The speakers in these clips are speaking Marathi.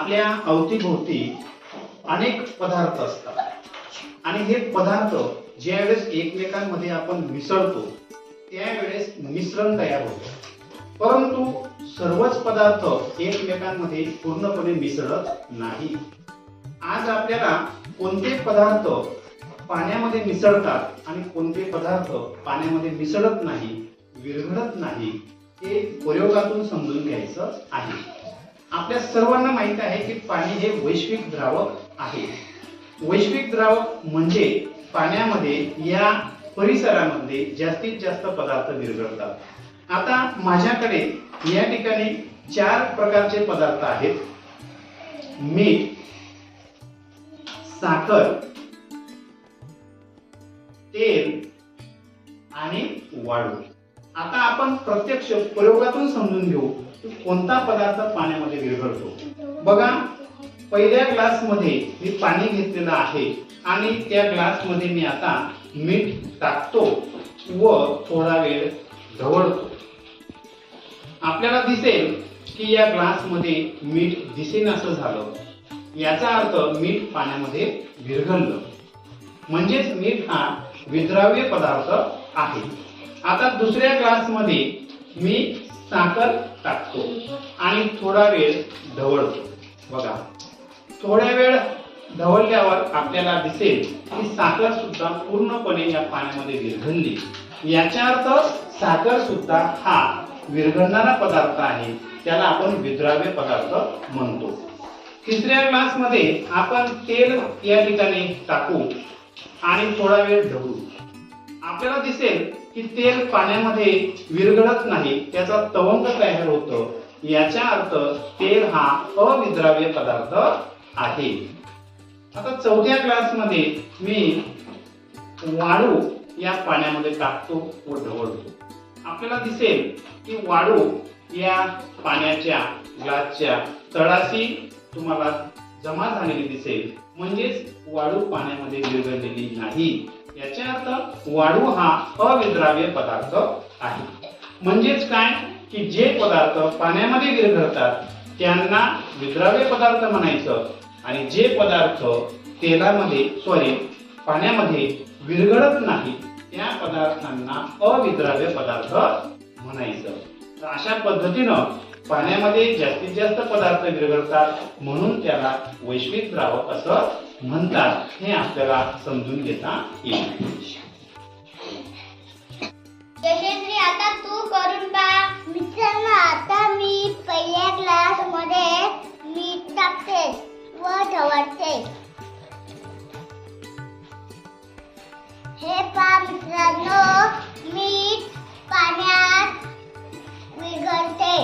आपल्या अवतीभोवती अनेक पदार्थ असतात आणि हे पदार्थ ज्यावेळेस एकमेकांमध्ये आपण मिसळतो त्यावेळेस मिश्रण तयार होते, परंतु सर्वच पदार्थ एकमेकांमध्ये पूर्णपणे मिसळत नाही। आज आपल्याला कोणते पदार्थ पाण्यामध्ये मिसळतात आणि कोणते पदार्थ पाण्यामध्ये मिसळत नाही, विरघळत नाही, हे प्रयोगातून समजून घ्यायचं आहे। आपल्या सर्वांना माहित आहे की पाणी हे वैश्विक द्रावक आहे। वैश्विक द्रावक म्हणजे पाण्यामध्ये या परिसरामध्ये जास्तीत जास्त पदार्थ विरघळतात। आता माझ्याकडे या ठिकाणी 4 प्रकारचे पदार्थ आहेत: मीठ, साखर, तेल आणि वाळू। आता आपण प्रत्यक्ष प्रयोगातून समजून घेऊ की कोणता पदार्थ पाण्यामध्ये विरघळतो। बघा, पहिल्या ग्लास मध्ये मी पाणी घेतलेलं आहे आणि त्या ग्लास मध्ये मी आता मीठ टाकतो व थोडा वेळ ढवळतो। आपल्याला दिसेल की या ग्लास मध्ये मीठ दिसेनासं झालं, याचा अर्थ मीठ पाण्यामध्ये विरघळलं, म्हणजेच मीठ हा विद्राव्य पदार्थ आहे। आता दुसऱ्या ग्लास मध्ये मी साखर टाकतो आणि थोडा वेळ ढवळतो। बघा, थोड्या वेळ ढवळल्यावर आपल्याला दिसेल की साखर सुद्धा पूर्णपणे या पाण्यामध्ये विरघळली, याचा अर्थ साखर सुद्धा हा विरघळणारा पदार्थ आहे, त्याला आपण विद्राव्य पदार्थ म्हणतो। तिसऱ्या ग्लास मध्ये आपण तेल या ठिकाणी टाकू आणि थोडा वेळ ढवळू। आपल्याला दिसेल की तेल पाण्यामध्ये विरघळत नाही, त्याचा तवंग तयार होतो, याचा अर्थ तेल हा अविद्राव्य पदार्थ आहे। आता चौथ्या ग्लास मध्ये मी वाळू या पाण्यामध्ये टाकतो व ढवळतो। आपल्याला दिसेल की वाळू या पाण्याच्या ग्लासच्या तळाशी तुम्हाला जमा झालेली दिसेल, म्हणजेच वाळू पाण्यामध्ये विरघळलेली नाही, याचा अर्थ वाळू हा अविद्राव्य पदार्थ आहे। म्हणजेच काय की जे पदार्थ पाण्यामध्ये विरघळतात त्यांना विद्राव्य पदार्थ म्हणायचं आणि जे पदार्थ पाण्यामध्ये विरघळत नाही त्या पदार्थांना अविद्राव्य पदार्थ म्हणायचं। तर अशा पद्धतीनं पाण्यामध्ये जास्तीत जास्त पदार्थ विरघळतात, म्हणून त्याला वैश्विक द्रावक असं म्हणतात, हे आपल्याला समजून घेता येईल। यशस्वी, आता तू करून पहा। मित्रांनो, आता मी पहिल्या ग्लास मध्ये मीठ टाकते व ढवळते। हे पहा मित्रांनो, मीठ पाण्यात विरघळते।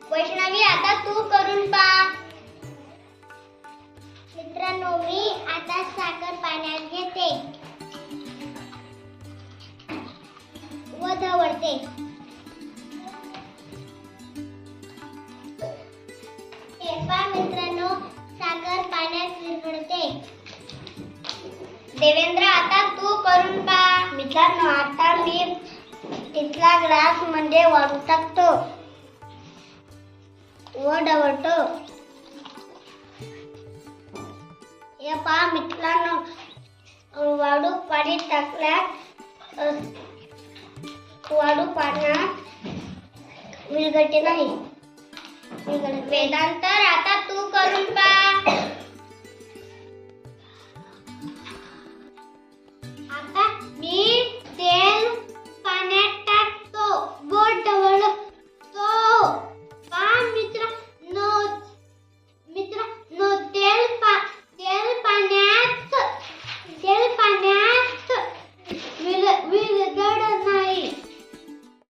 वैष्णवी, आता तू करून पहा। मित्रांनो, मी आता साखर पाण्यात घेते व ढवळते। हे पहा मित्रांनो, साखर पाण्यात विरघळते। देवेंद्र, आता तू करून पहा। मित्रांनो, आता मी तिथला ग्लास मध्ये वाळू टाकतो व ढवळतो। हे पहा मित्रांनो, वाळू पाणी टाकल्यात वाळू पाण्यात विरघळते नाही। वेदांत, आता तू करून पहा।